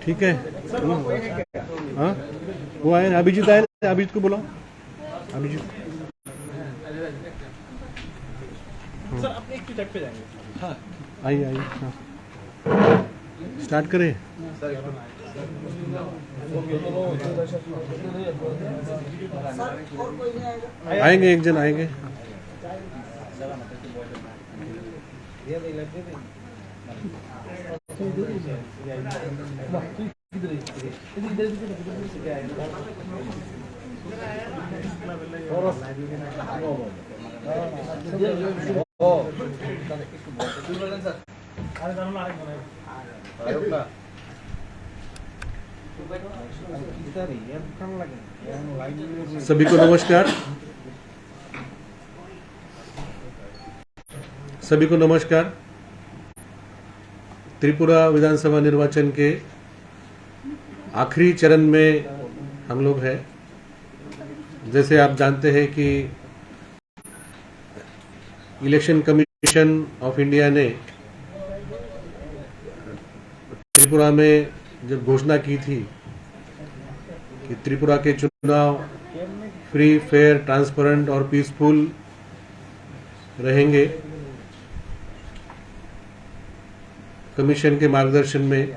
ठीक है। हाँ, वो आए, अभिजीत आए, अभिजीत को बुलाओ। अभिजीत सर अपने एक चेक पे जाएंगे। हाँ आइए आइए। हाँ, स्टार्ट करें। आएंगे, एक जन आएंगे। सभी को नमस्कार। सभी को नमस्कार। त्रिपुरा विधानसभा निर्वाचन के आखिरी चरण में हम लोग हैं। जैसे आप जानते हैं कि इलेक्शन कमीशन ऑफ इंडिया ने त्रिपुरा में जब घोषणा की थी कि त्रिपुरा के चुनाव फ्री, फेयर, ट्रांसपेरेंट और पीसफुल रहेंगे, कमीशन के मार्गदर्शन में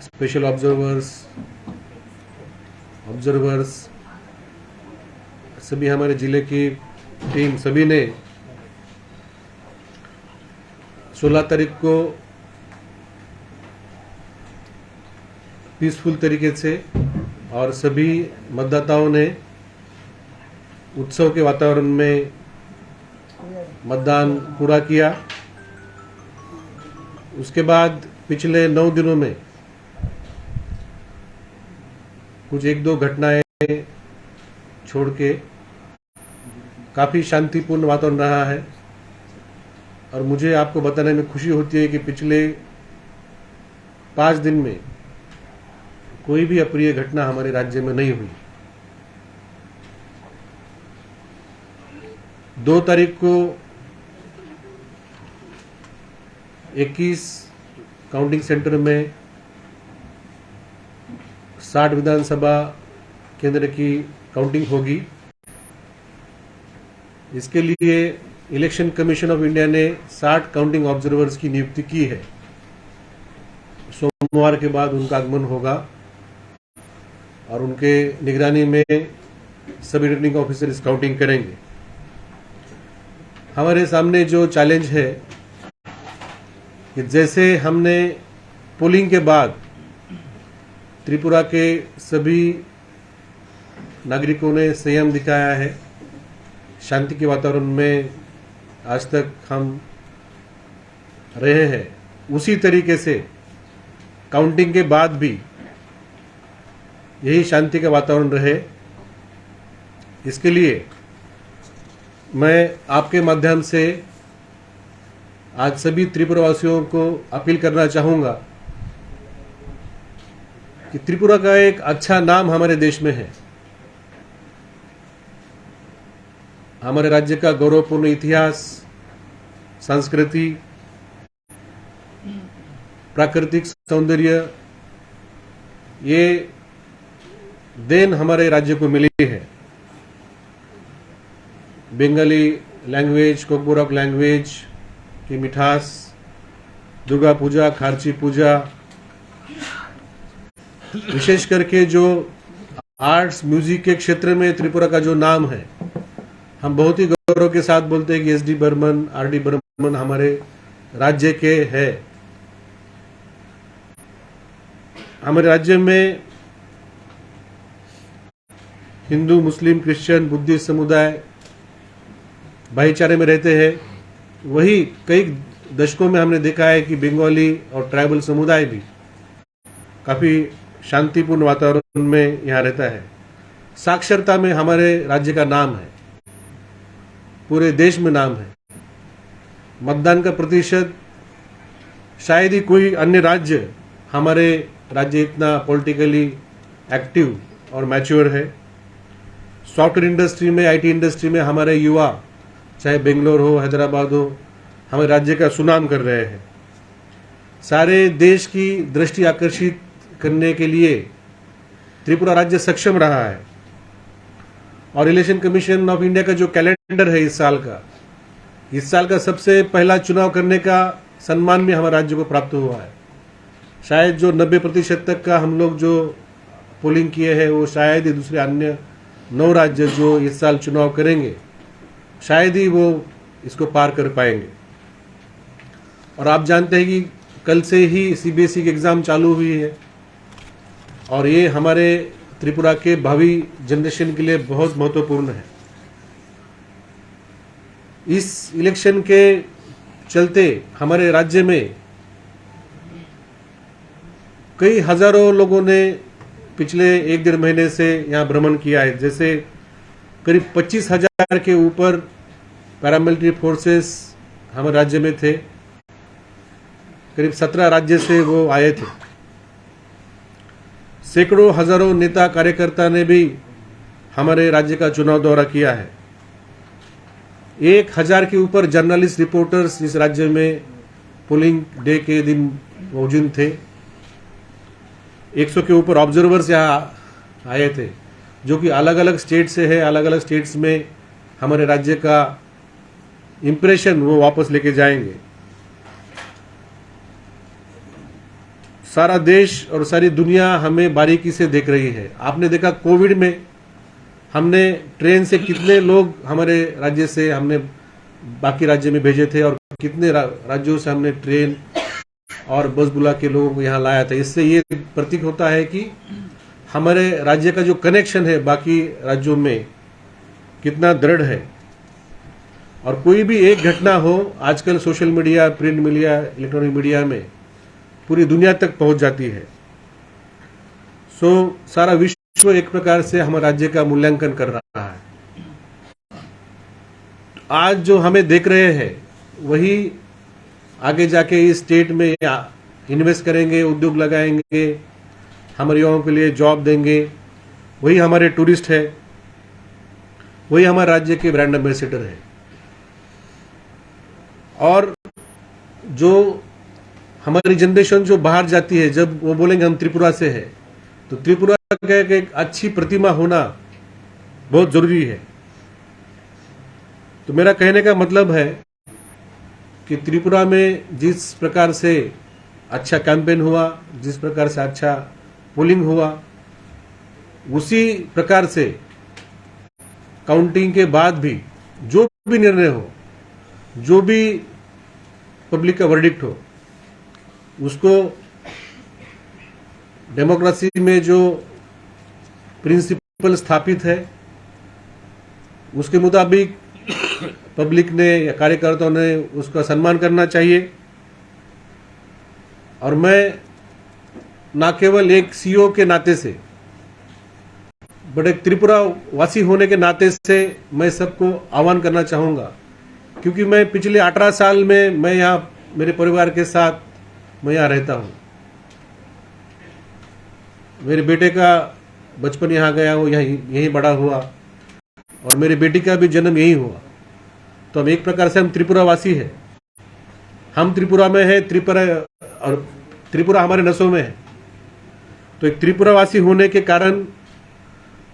स्पेशल ऑब्जर्वर्स सभी हमारे जिले की टीम सभी ने 16 तारीख को पीसफुल तरीके से और सभी मतदाताओं ने उत्सव के वातावरण में मतदान पूरा किया। उसके बाद पिछले 9 दिनों में कुछ 1-2 घटनाएं छोड़ के काफी शांतिपूर्ण वातावरण रहा है। और मुझे आपको बताने में खुशी होती है कि पिछले 5 दिन में कोई भी अप्रिय घटना हमारे राज्य में नहीं हुई। 2 तारीख को 21 काउंटिंग सेंटर में 60 विधानसभा केंद्र की काउंटिंग होगी। इसके लिए इलेक्शन कमीशन ऑफ इंडिया ने 60 काउंटिंग ऑब्जर्वर्स की नियुक्ति की है। सोमवार के बाद उनका आगमन होगा और उनके निगरानी में सभी रिटर्निंग ऑफिसर इस काउंटिंग करेंगे। हमारे सामने जो चैलेंज है कि जैसे हमने पोलिंग के बाद त्रिपुरा के सभी नागरिकों ने संयम दिखाया है, शांति के वातावरण में आज तक हम रहे हैं, उसी तरीके से काउंटिंग के बाद भी यही शांति का वातावरण रहे। इसके लिए मैं आपके माध्यम से आज सभी त्रिपुरावासियों को अपील करना चाहूंगा कि त्रिपुरा का एक अच्छा नाम हमारे देश में है। हमारे राज्य का गौरवपूर्ण इतिहास, संस्कृति, प्राकृतिक सौंदर्य, ये देन हमारे राज्य को मिली है। बंगाली लैंग्वेज, कोकबोरक लैंग्वेज की मिठास, दुर्गा पूजा, खारची पूजा, विशेष करके जो आर्ट्स, म्यूजिक के क्षेत्र में त्रिपुरा का जो नाम है, हम बहुत ही गौरव के साथ बोलते हैं कि एस डी बर्मन, आर डी बर्मन हमारे राज्य के हैं। हमारे राज्य में हिंदू, मुस्लिम, क्रिश्चियन, बुद्धिस्ट समुदाय भाईचारे में रहते हैं। वही कई दशकों में हमने देखा है कि बंगाली और ट्राइबल समुदाय भी काफी शांतिपूर्ण वातावरण में यहाँ रहता है। साक्षरता में हमारे राज्य का नाम है, पूरे देश में नाम है। मतदान का प्रतिशत शायद ही कोई अन्य राज्य, हमारे राज्य इतना पॉलिटिकली एक्टिव और मैच्योर है। सॉफ्टवेयर इंडस्ट्री में, आईटी इंडस्ट्री में हमारे युवा, चाहे बेंगलोर हो, हैदराबाद हो, हमारे राज्य का सुनाम कर रहे हैं। सारे देश की दृष्टि आकर्षित करने के लिए त्रिपुरा राज्य सक्षम रहा है। और इलेक्शन कमीशन ऑफ इंडिया का जो कैलेंडर है इस साल का सबसे पहला चुनाव करने का सम्मान भी हमारे राज्य को प्राप्त हुआ है। शायद जो 90% तक का हम लोग जो पोलिंग किए हैं वो शायद ही दूसरे अन्य 9 राज्य जो इस साल चुनाव करेंगे शायद ही वो इसको पार कर पाएंगे। और आप जानते हैं कि कल से ही सीबीएसई की एग्ज़ाम चालू हुई है और ये हमारे त्रिपुरा के भावी जनरेशन के लिए बहुत महत्वपूर्ण है। इस इलेक्शन के चलते हमारे राज्य में कई हजारों लोगों ने पिछले 1-1.5 महीने से यहाँ भ्रमण किया है। जैसे करीब 25,000 के ऊपर पैरामिलिट्री फोर्सेस हमारे राज्य में थे। करीब 17 राज्य से वो आए थे। सैकड़ों हजारों नेता कार्यकर्ता ने भी हमारे राज्य का चुनाव दौरा किया है। 1000 के ऊपर जर्नलिस्ट रिपोर्टर्स इस राज्य में पोलिंग डे के दिन मौजूद थे। 100 के ऊपर ऑब्जर्वर्स यहाँ आए थे जो कि अलग अलग स्टेट से है। अलग अलग स्टेट्स में हमारे राज्य का इम्प्रेशन वो वापस लेके जाएंगे। सारा देश और सारी दुनिया हमें बारीकी से देख रही है। आपने देखा कोविड में हमने ट्रेन से कितने लोग हमारे राज्य से हमने बाकी राज्य में भेजे थे और कितने राज्यों से हमने ट्रेन और बस बुला के लोगों को यहाँ लाया था। इससे ये प्रतीक होता है कि हमारे राज्य का जो कनेक्शन है बाकी राज्यों में कितना दृढ़ है। और कोई भी एक घटना हो, आजकल social media, print media, electronic media में पूरी दुनिया तक पहुंच जाती है। सारा विश्व एक प्रकार से हमारे राज्य का मूल्यांकन कर रहा है। आज जो हमें देख रहे हैं वही आगे जाके इस स्टेट में इन्वेस्ट करेंगे, उद्योग लगाएंगे, हमारे युवाओं के लिए जॉब देंगे। वही हमारे टूरिस्ट है, वही हमारे राज्य के ब्रांड एम्बेसडर है। और जो हमारी जनरेशन जो बाहर जाती है, जब वो बोलेंगे हम त्रिपुरा से है, तो त्रिपुरा का एक अच्छी प्रतिमा होना बहुत जरूरी है। तो मेरा कहने का मतलब है कि त्रिपुरा में जिस प्रकार से अच्छा कैंपेन हुआ, जिस प्रकार से अच्छा पोलिंग हुआ, उसी प्रकार से काउंटिंग के बाद भी जो भी निर्णय हो, जो भी पब्लिक का वर्डिक्ट हो, उसको डेमोक्रेसी में जो प्रिंसिपल स्थापित है उसके मुताबिक पब्लिक ने या कार्यकर्ताओं ने उसका सम्मान करना चाहिए। और मैं ना केवल एक सीईओ के नाते से, बट एक त्रिपुरा वासी होने के नाते से मैं सबको आह्वान करना चाहूँगा, क्योंकि मैं पिछले 18 साल में मैं यहाँ मेरे परिवार के साथ मैं यहाँ रहता हूँ। मेरे बेटे का बचपन यहाँ गया, वो यहीं बड़ा हुआ और मेरी बेटी का भी जन्म यहीं हुआ। तो हम एक प्रकार से हम त्रिपुरा वासी है। हम त्रिपुरा में है, त्रिपुरा हमारे नसों में है। तो एक त्रिपुरा वासी होने के कारण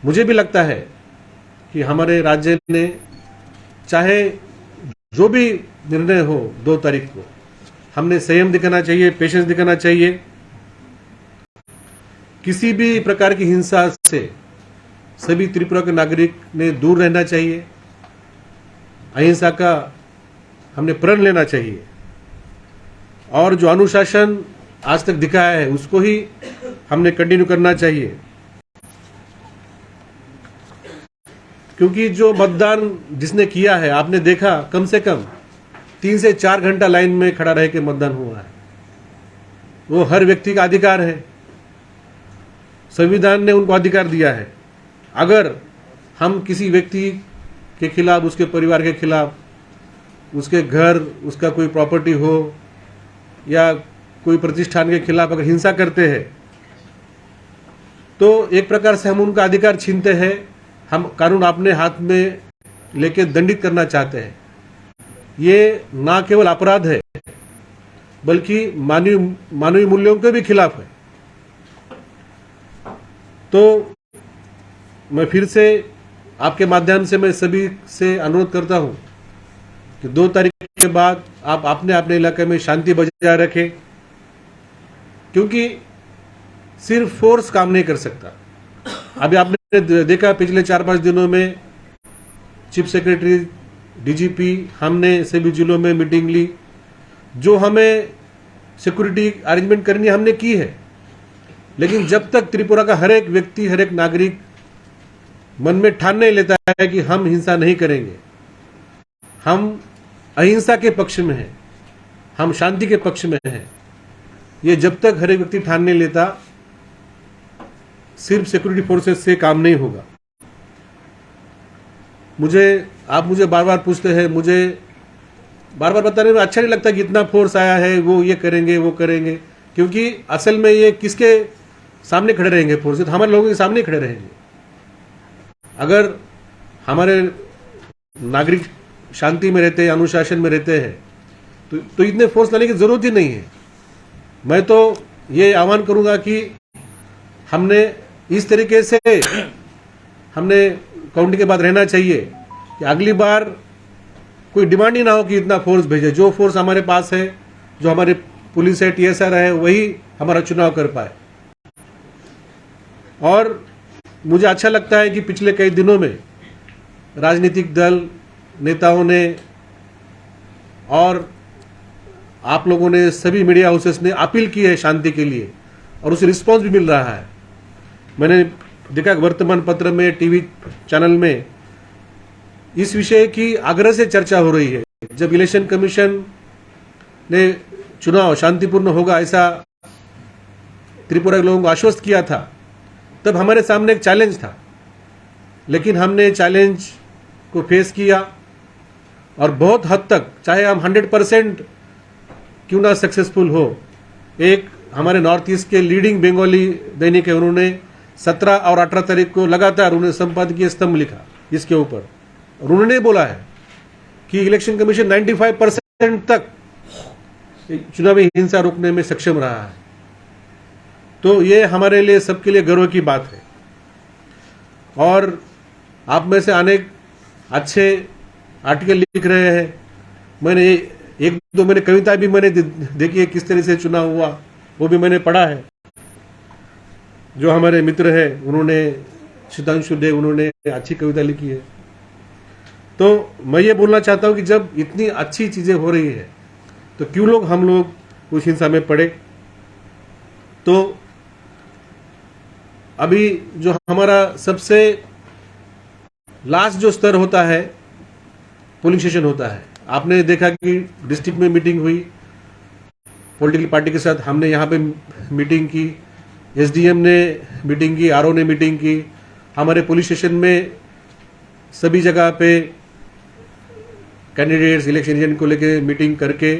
मुझे भी लगता है कि हमारे राज्य ने चाहे जो भी निर्णय हो 2 तारीख को, हमने संयम दिखाना चाहिए, पेशेंस दिखाना चाहिए। किसी भी प्रकार की हिंसा से सभी त्रिपुरा के नागरिक ने दूर रहना चाहिए। अहिंसा का हमने प्रण लेना चाहिए और जो अनुशासन आज तक दिखाया है उसको ही हमने कंटिन्यू करना चाहिए। क्योंकि जो मतदान जिसने किया है, आपने देखा कम से कम 3 से 4 घंटा लाइन में खड़ा रह के मतदान हुआ है। वो हर व्यक्ति का अधिकार है, संविधान ने उनको अधिकार दिया है। अगर हम किसी व्यक्ति के खिलाफ, उसके परिवार के खिलाफ, उसके घर, उसका कोई प्रॉपर्टी हो या कोई प्रतिष्ठान के खिलाफ अगर हिंसा करते हैं तो एक प्रकार से हम उनका अधिकार छीनते हैं। हम कानून अपने हाथ में लेके दंडित करना चाहते हैं। ये ना केवल अपराध है, बल्कि मानवीय मूल्यों के भी खिलाफ है। तो मैं फिर से आपके माध्यम से मैं सभी से अनुरोध करता हूं कि 2 तारीख के बाद आप अपने अपने इलाके में शांति बजाय रखें, क्योंकि सिर्फ फोर्स काम नहीं कर सकता। अभी आपने देखा पिछले 4-5 दिनों में चीफ सेक्रेटरी, डीजीपी, हमने सभी जिलों में मीटिंग ली। जो हमें सिक्योरिटी अरेंजमेंट करनी हमने की है, लेकिन जब तक त्रिपुरा का हर एक व्यक्ति, हर एक नागरिक मन में ठान नहीं लेता है कि हम हिंसा नहीं करेंगे, हम अहिंसा के पक्ष में हैं, हम शांति के पक्ष में हैं, ये जब तक हर एक व्यक्ति ठान नहीं लेता, सिर्फ सिक्योरिटी फोर्सेस से काम नहीं होगा। आप मुझे बार बार पूछते हैं, मुझे बार बार बताने में अच्छा नहीं लगता कि इतना फोर्स आया है, वो ये करेंगे वो करेंगे, क्योंकि असल में ये किसके सामने खड़े रहेंगे फोर्स? तो हमारे लोगों के सामने खड़े रहेंगे। अगर हमारे नागरिक शांति में रहते हैं, अनुशासन में रहते हैं, तो इतने फोर्स लाने की जरूरत ही नहीं है। मैं तो ये आह्वान करूंगा कि हमने इस तरीके से हमने काउंटिंग के बाद रहना चाहिए कि अगली बार कोई डिमांड ही ना हो कि इतना फोर्स भेजे। जो फोर्स हमारे पास है, जो हमारे पुलिस है, टीएसआर है, वही हमारा चुनाव कर पाए। और मुझे अच्छा लगता है कि पिछले कई दिनों में राजनीतिक दल, नेताओं ने और आप लोगों ने, सभी मीडिया हाउसेस ने अपील की है शांति के लिए, और उसे रिस्पॉन्स भी मिल रहा है। मैंने देखा वर्तमान पत्र में, टीवी चैनल में इस विषय की आग्रह से चर्चा हो रही है। जब इलेक्शन कमीशन ने चुनाव शांतिपूर्ण होगा ऐसा त्रिपुरा के लोगों को आश्वस्त किया था, तब हमारे सामने एक चैलेंज था, लेकिन हमने चैलेंज को फेस किया और बहुत हद तक, चाहे हम 100% क्यों ना सक्सेसफुल हो, एक हमारे नॉर्थ ईस्ट के लीडिंग बंगाली दैनिक है, उन्होंने 17 और 18 तारीख को लगातार उन्होंने संपादकीय स्तंभ लिखा इसके ऊपर, और उन्होंने बोला है कि इलेक्शन कमीशन 95% तक चुनावी हिंसा रोकने में सक्षम रहा है। तो ये हमारे लिए, सबके लिए गर्व की बात है। और आप में से अनेक अच्छे आर्टिकल लिख रहे हैं। मैंने एक दो मैंने कविता भी मैंने देखी है, किस तरह से चुनाव हुआ, वो भी मैंने पढ़ा है। जो हमारे मित्र है, उन्होंने, सुधांशु देव, उन्होंने अच्छी कविता लिखी है। तो मैं ये बोलना चाहता हूं कि जब इतनी अच्छी चीजें हो रही है, तो क्यों हम लोग उस हिंसा में पड़े। तो अभी जो हमारा सबसे लास्ट जो स्तर होता है, पोलिंग स्टेशन होता है। आपने देखा कि डिस्ट्रिक्ट में मीटिंग हुई, पॉलिटिकल पार्टी के साथ हमने यहाँ पे मीटिंग की, एसडीएम ने मीटिंग की, आरओ ने मीटिंग की, हमारे पुलिस स्टेशन में सभी जगह पे कैंडिडेट्स, इलेक्शन एजेंट को लेकर मीटिंग करके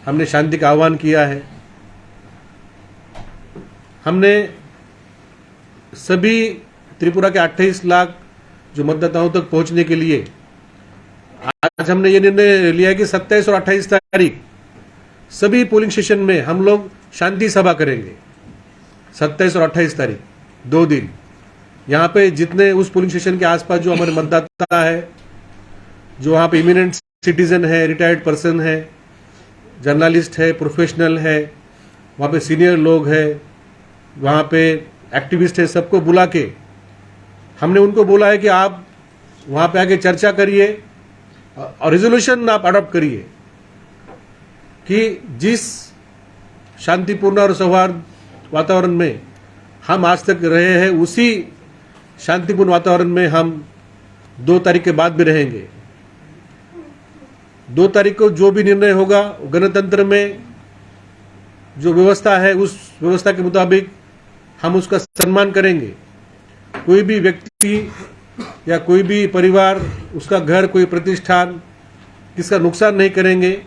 हमने शांति का आह्वान किया है। हमने सभी त्रिपुरा के 28 लाख जो मतदाताओं तक पहुंचने के लिए आज हमने ये निर्णय लिया है कि 27 और 28 तारीख सभी पोलिंग स्टेशन में हम लोग शांति सभा करेंगे। 27 और 28 तारीख 2 दिन यहाँ पे जितने उस पोलिंग स्टेशन के आसपास जो हमारे मतदाता है, जो वहाँ पे इमिनेंट सिटीजन है, रिटायर्ड पर्सन है, जर्नलिस्ट है, प्रोफेशनल है, वहाँ पे सीनियर लोग है, वहाँ पे एक्टिविस्ट है, सबको बुला के हमने उनको बोला है कि आप वहाँ पे आके चर्चा करिए और रेजोल्यूशन आप अडॉप्ट करिए कि जिस शांतिपूर्ण और सौहार्द वातावरण में हम आज तक रहे हैं, उसी शांतिपूर्ण वातावरण में हम 2 तारीख के बाद भी रहेंगे। 2 तारीख को जो भी निर्णय होगा, गणतंत्र में जो व्यवस्था है, उस व्यवस्था के मुताबिक हम उसका सम्मान करेंगे। कोई भी व्यक्ति या कोई भी परिवार, उसका घर, कोई प्रतिष्ठान, किसका नुकसान नहीं करेंगे।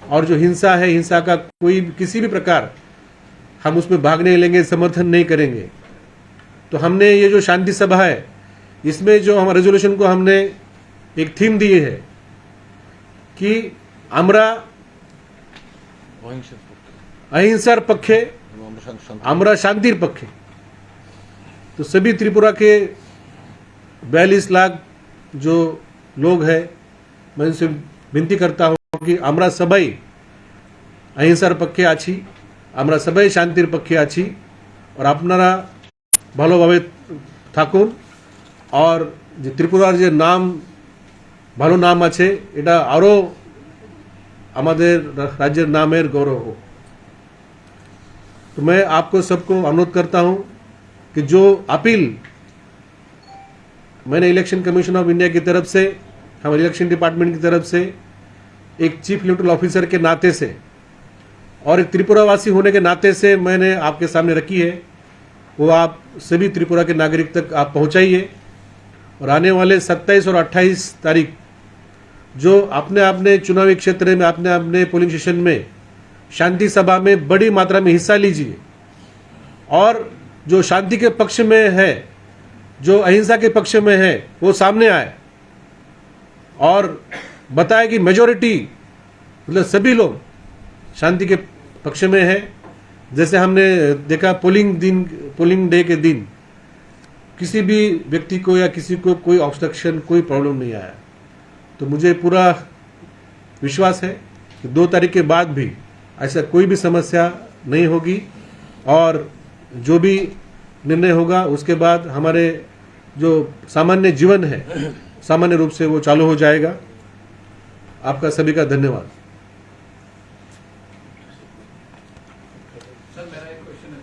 और जो हिंसा है, हिंसा का कोई किसी भी प्रकार हम उसमें भाग नहीं लेंगे, समर्थन नहीं करेंगे। तो हमने ये जो शांति सभा है, इसमें जो हमारे रेजोल्यूशन को हमने एक थीम दी है कि আমরা अहिंसार पक्षे আমরা शांतिर पक्षे। तो सभी त्रिपुरा के 42 लाख जो लोग हैं, मैं उनसे विनती करता हूं कि আমরা সবাই अहिंसार पक्षे आছি, আমরা সবাই শান্তির পক্ষে আছি। और আপনারা ভালোভাবে থাকুন। और যে ত্রিপুরার যে নাম ভালো নাম আছে, এটা আরো আমাদের রাজ্যের নামের গৌরব हो। तो मैं आपको सबको अनुरोध करता हूं कि जो अपील मैंने इलेक्शन कमीशन ऑफ इंडिया की तरफ से, हमारे इलेक्शन डिपार्टमेंट की तरफ से, एक चीफ इलेक्टोरल ऑफिसर के नाते से और एक त्रिपुरावासी होने के नाते से मैंने आपके सामने रखी है, वो आप सभी त्रिपुरा के नागरिक तक आप पहुंचाइए। और आने वाले 27 और 28 तारीख जो अपने अपने चुनावी क्षेत्र में, अपने अपने पोलिंग स्टेशन में शांति सभा में बड़ी मात्रा में हिस्सा लीजिए। और जो शांति के पक्ष में है, जो अहिंसा के पक्ष में है, वो सामने आए और बताए कि मेजॉरिटी मतलब सभी लोग शांति के पक्ष में है। जैसे हमने देखा पोलिंग डे के दिन किसी भी व्यक्ति को या किसी को कोई ऑब्स्ट्रक्शन, कोई प्रॉब्लम नहीं आया। तो मुझे पूरा विश्वास है कि 2 तारीख के बाद भी ऐसा कोई भी समस्या नहीं होगी और जो भी निर्णय होगा उसके बाद हमारे जो सामान्य जीवन है, सामान्य रूप से वो चालू हो जाएगा। आपका सभी का धन्यवाद। सर मेरा एक क्वेश्चन है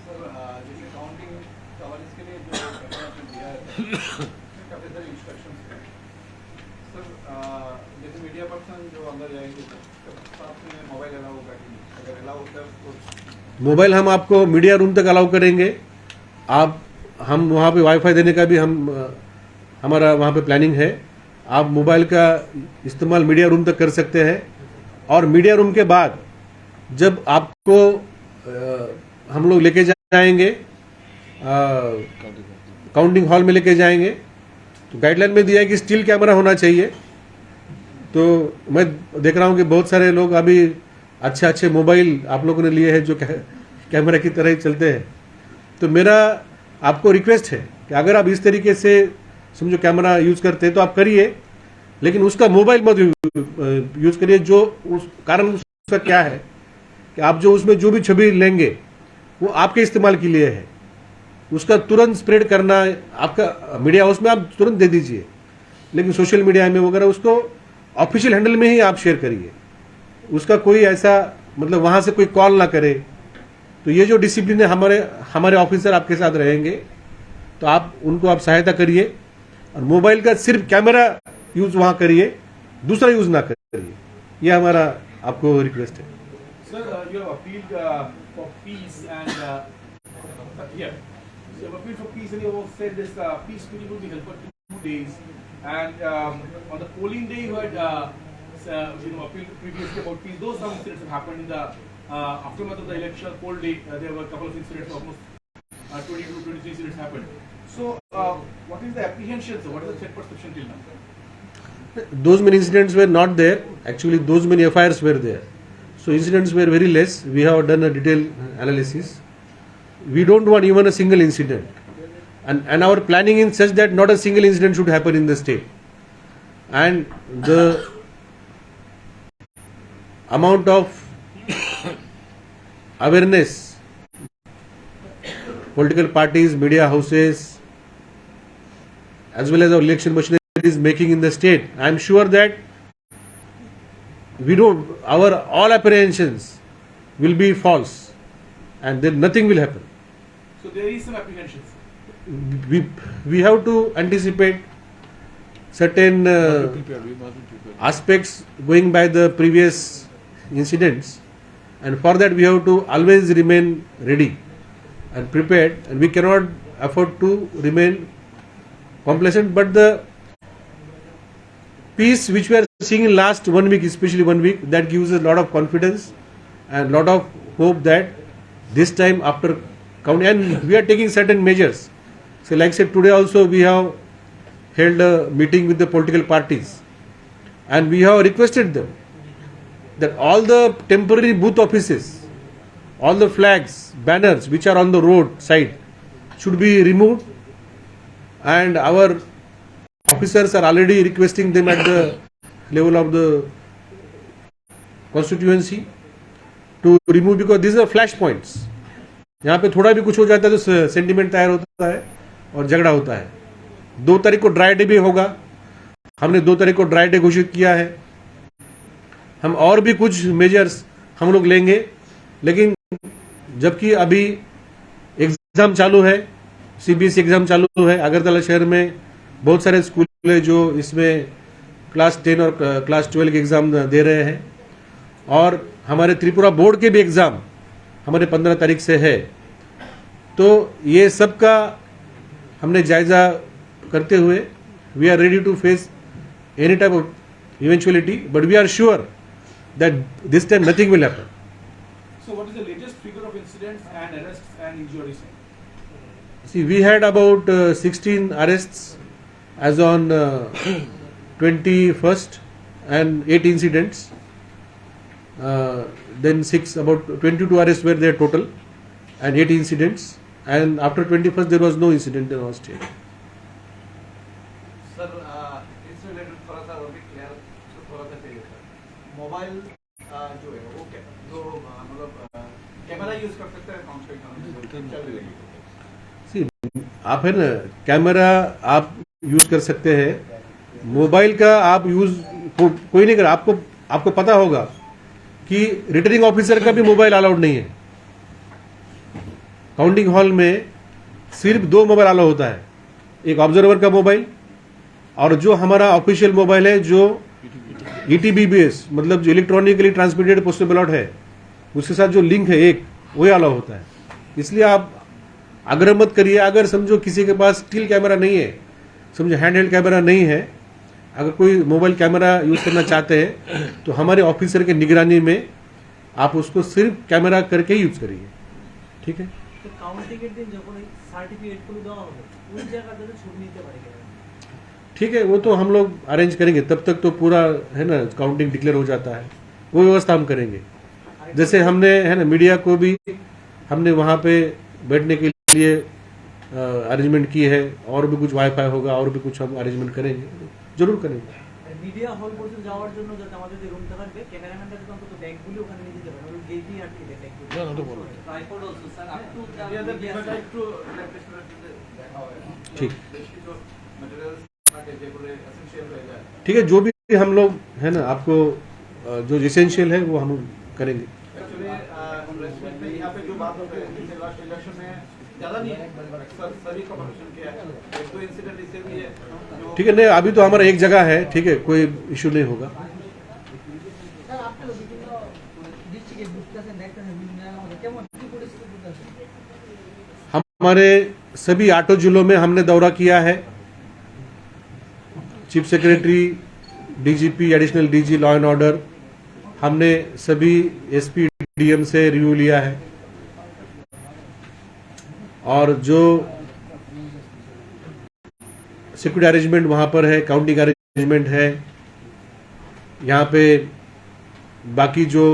सर, जैसे काउंटिंग सवाल इसके लिए जो आपने दिया है काफी सारे इंस्ट्रक्शंस हैं सर। जैसे मीडिया पर्सन जो अंदर जाएंगे तो साथ में मोबाइल अलाउ होगा कि नहीं? अगर अलाउ होता है तो मोबाइल हम आपको मीडिया रूम तक अलाउ करेंगे। हम वहाँ पे वाईफाई देने का भी हमारा वहाँ पे प्लानिंग है। आप मोबाइल का इस्तेमाल मीडिया रूम तक कर सकते हैं। और मीडिया रूम के बाद जब आपको हम लोग लेके जाएंगे काउंटिंग हॉल में लेके जाएंगे, तो गाइडलाइन में दिया है कि स्टिल कैमरा होना चाहिए। तो मैं देख रहा हूँ कि बहुत सारे लोग अभी अच्छे मोबाइल आप लोगों ने लिए हैं जो कैमरा की तरह ही चलते हैं। तो मेरा आपको रिक्वेस्ट है कि अगर आप इस तरीके से समझो कैमरा यूज करते हैं तो आप करिए, लेकिन उसका मोबाइल मत यूज करिए। जो उस कारण उसका क्या है कि आप जो उसमें जो भी छवि लेंगे वो आपके इस्तेमाल के लिए है। उसका तुरंत स्प्रेड करना आपका मीडिया हाउस में आप तुरंत दे दीजिए, लेकिन सोशल मीडिया में वगैरह उसको ऑफिशियल हैंडल में ही आप शेयर करिए। उसका कोई ऐसा मतलब वहां से कोई कॉल ना करे। तो ये जो डिसिप्लिन है, हमारे ऑफिसर आपके साथ रहेंगे, तो आप उनको आप सहायता करिए। और मोबाइल का सिर्फ कैमरा यूज वहां करिए, दूसरा यूज ना करिए। ये हमारा आपको रिक्वेस्ट है। Sir, you have appealed for peace and yeah, you have appealed for peace and you have said this peace meeting will be held for 2 days. And on the polling day, you had appealed previously about peace. Though some incidents have happened in the aftermath of the election poll day, there were a couple of incidents, almost 20 to 23 incidents happened. So, what is the apprehension? So, what is the threat perception till now? Those many incidents were not there. Actually, those many FIRs were there. So incidents were very less. We have done a detailed analysis. We don't want even a single incident. And our planning is such that not a single incident should happen in the state. And the amount of awareness political parties, media houses, as well as our election machinery is making in the state, I am sure that our all apprehensions will be false and then nothing will happen. So there is some apprehensions. We have to anticipate certain aspects going by the previous incidents, and for that we have to always remain ready and prepared, and we cannot afford to remain complacent. But the peace which we are seeing in last 1 week, especially 1 week, that gives us a lot of confidence and lot of hope that this time after counting, and we are taking certain measures. So like I said, today also we have held a meeting with the political parties and we have requested them that all the temporary booth offices, all the flags, banners which are on the road side should be removed, and our officers are already requesting them at the level of the constituency to remove, because these are flash points. यहाँ पे थोड़ा भी कुछ हो जाता है तो sentiment तैयार होता है और झगड़ा होता है. 2 तारीख को ड्राई डे भी होगा. हमने 2 तारीख को ड्राई डे घोषित किया है. हम और भी कुछ मेजर्स हम लोग लेंगे, लेकिन जबकि अभी एग्जाम चालू है, CBSE एग्जाम चालू है. अगरतला शहर में बहुत सारे स्कूल है जो इसमें क्लास 10 और क्लास 12 के एग्जाम दे रहे हैं, और हमारे त्रिपुरा बोर्ड के भी एग्जाम हमारे 15 तारीख से है. तो ये सब का हमने जायजा करते हुए we are ready to face any type of eventuality, but we are sure that this time nothing will happen. So what is the latest figure of incidents and arrests and injuries? See, we had about 16 arrests as on 21st and 8 incidents. Then about 22 arrests were there total and 8 incidents. And after 21st there was no incident in our state. Sir इससे related थोड़ा सा और भी clear थोड़ा सा चाहिए sir. Mobile जो है वो जो मतलब कैमरा यूज कर सकते हैं कॉन्स्ट्रक्शन. आप है ना, कैमरा आप यूज कर सकते हैं, मोबाइल का आप यूज कोई नहीं कर. आपको पता होगा कि रिटर्निंग ऑफिसर का भी मोबाइल अलाउड नहीं है. काउंटिंग हॉल में सिर्फ 2 मोबाइल अलाउ होता है, एक ऑब्जर्वर का मोबाइल और जो हमारा ऑफिशियल मोबाइल है जो ETBBS मतलब जो इलेक्ट्रॉनिकली ट्रांसमिटेड पोस्टल बैलेट है उसके साथ जो लिंक है एक, वही अलाउ होता है. इसलिए आप आग्रह मत करिए. अगर समझो किसी के पास स्टिल कैमरा नहीं है, समझो हैंडहेल्ड कैमरा नहीं है, अगर कोई मोबाइल कैमरा यूज करना चाहते हैं तो हमारे ऑफिसर के निगरानी में आप उसको सिर्फ कैमरा करके यूज करिए. ठीक है. তো কাউন্টিং এর দিন যখন এই সার্টিফিকেট গুলো দেওয়া হবে ওই জায়গাটাতে ছবি নিতে পারে কিনা? ठीक है, वो तो हम लोग अरेंज करेंगे. तब तक तो पूरा है ना काउंटिंग डिक्लेयर हो जाता है, वो व्यवस्था हम करेंगे. जैसे हमने है ना मीडिया को भी हमने वहाँ पे बैठने के लिए अरेंजमेंट की है, और भी कुछ वाईफाई होगा और भी कुछ हम अरेंजमेंट करेंगे, जरूर करेंगे. মিডিয়া হল পর্যন্ত যাওয়ার জন্য যাতে আমাদের যে রুমটা থাকবে ক্যামেরাম্যানরা যাতে অন্তত ব্যাগগুলি ওখানে নিয়ে যেতে পারে, ওই গেটই আটকে দেয় ব্যাগগুলি. না তো বলো tripod also sir up to the একটু দেখা হয়. ठीक বেশি जो ম্যাটেরিয়ালস থাকে যেগুলো এসেনশিয়াল হয়ে যায়. ठीक है, जो भी हम लोग है ना आपको जो एसेंशियल है वो हम करेंगे. एक्चुअली रेस्टोरेंट में यहाँ पे जो बात होता है जैसे लास्ट इलेक्शन में ज़्यादा नहीं है सर, सभी कॉम्पिटिशन किया है. एक दो इंसिडेंट इससे भी है जो ठीक है. नहीं, अभी तो हमारा एक जगह है. ठीक है, कोई इशू नहीं होगा. স্যার আপনি বিভিন্ন ডিস্ট্রিক্টে বুঝতেছেন দেখতেছেন বিভিন্ন জায়গায় কেমন কি পরিস্থিতি আছে? हमारे सभी 8 जिलों में हमने दौरा किया है. Chief secretary, DGP, additional DG law and order, हमने सभी SP DM से रिव्यू लिया है. और जो सिक्योरिटी अरेंजमेंट वहाँ पर है, काउंटिंग अरेंजमेंट है, यहाँ पे बाकी जो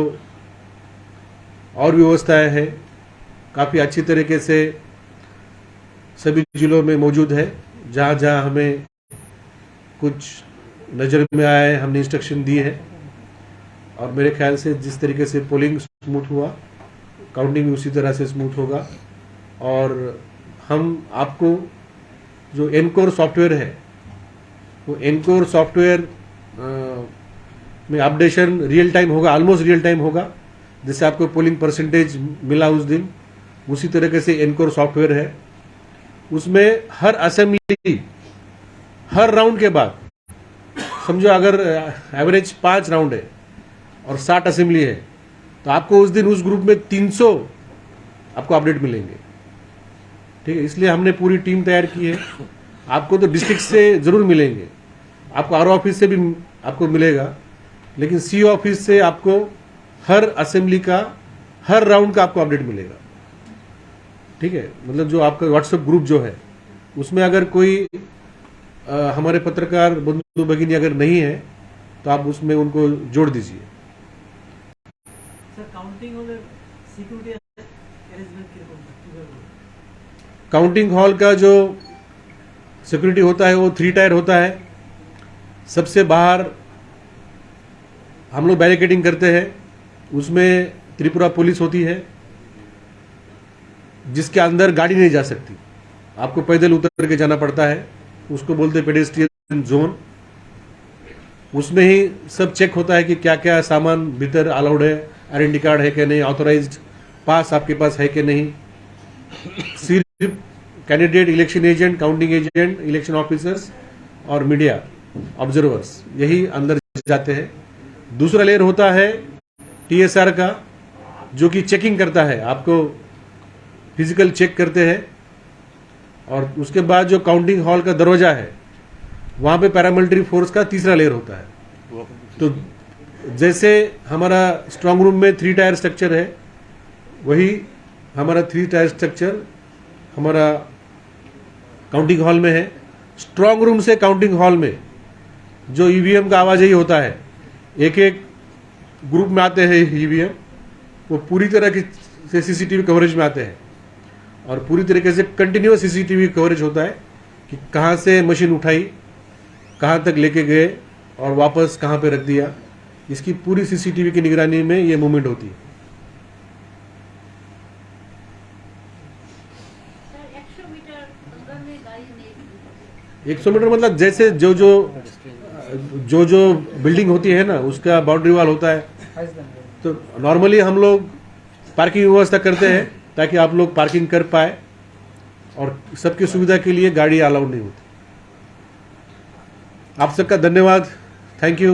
और व्यवस्थाएं हैं काफ़ी अच्छी तरीके से सभी जिलों में मौजूद है. जहाँ जहाँ हमें कुछ नज़र में आया है हमने इंस्ट्रक्शन दी है, और मेरे ख्याल से जिस तरीके से पोलिंग स्मूथ हुआ, काउंटिंग भी उसी तरह से स्मूथ होगा. और हम आपको जो एनकोर सॉफ्टवेयर है वो एनकोर सॉफ्टवेयर में अपडेशन रियल टाइम होगा, ऑलमोस्ट रियल टाइम होगा. जैसे आपको पोलिंग परसेंटेज मिला उस दिन, उसी तरीके से एनकोर सॉफ्टवेयर है. उसमें हर असेंबली हर राउंड के बाद, समझो अगर एवरेज 5 राउंड है और 60 असेंबली है तो आपको उस दिन उस ग्रुप में 300 आपको अपडेट मिलेंगे. ठीक है, इसलिए हमने पूरी टीम तैयार की है. आपको तो डिस्ट्रिक्ट से जरूर मिलेंगे, आपको आर ऑफिस से भी आपको मिलेगा, लेकिन सी ऑफिस से आपको हर असेंबली का हर राउंड का आपको अपडेट मिलेगा. ठीक है, मतलब जो आपका व्हाट्सएप ग्रुप जो है उसमें अगर कोई हमारे पत्रकार बंधु भगिनी अगर नहीं है तो आप उसमें उनको जोड़ दीजिए. সিকিউরিটি অ্যারেঞ্জমেন্ট কিরকম কিভাবে? काउंटिंग हॉल का जो सिक्योरिटी होता है वो 3 टायर होता है। सबसे बाहर हम लोग बैरिकेडिंग करते हैं, उसमें त्रिपुरा पुलिस होती है जिसके अंदर गाड़ी नहीं जा सकती, आपको पैदल उतर के जाना पड़ता है, उसको बोलते हैं पेडेस्ट्रियन जोन। उसमें ही सब चेक होता है कि क्या क्या सामान भीतर अलाउड है, आइडेंटिटी कार्ड है कि नहीं, ऑथोराइज्ड पास आपके पास है कि नहीं। सिर्फ candidate, election agent, counting agent, election officers और मीडिया ऑब्जर्वर्स यही अंदर जाते हैं। दूसरा लेयर होता है टीएसआर का, जो कि चेकिंग करता है, आपको फिजिकल चेक करते हैं। और उसके बाद जो काउंटिंग हॉल का दरवाजा है वहां पे पैरामिलिट्री फोर्स का तीसरा लेयर होता है। तो जैसे हमारा स्ट्रांग रूम में 3 टायर स्ट्रक्चर है, वही हमारा 3 टायर स्ट्रक्चर हमारा काउंटिंग हॉल में है। स्ट्रांग रूम से काउंटिंग हॉल में जो ईवीएम का आवाजाही होता है, एक एक ग्रुप में आते हैं ईवीएम, वो पूरी तरह से सीसीटीवी कवरेज में आते हैं और पूरी तरीके से कंटिन्यूअस सीसीटीवी कवरेज होता है कि कहाँ से मशीन उठाई, कहाँ तक लेके गए और वापस कहाँ पे रख दिया। इसकी पूरी सीसीटीवी की निगरानी में ये मूवमेंट होती है। सर 100 मीटर अंदर में गाड़ी नहीं 100 मीटर मतलब जैसे जो बिल्डिंग होती है ना, उसका बाउंड्री वॉल होता है। तो नॉर्मली हम लोग पार्किंग व्यवस्था करते हैं ताकि आप लोग पार्किंग कर पाए, और सबकी सुविधा के लिए गाड़ी अलाउड नहीं होती। आप सबका धन्यवाद, थैंक यू।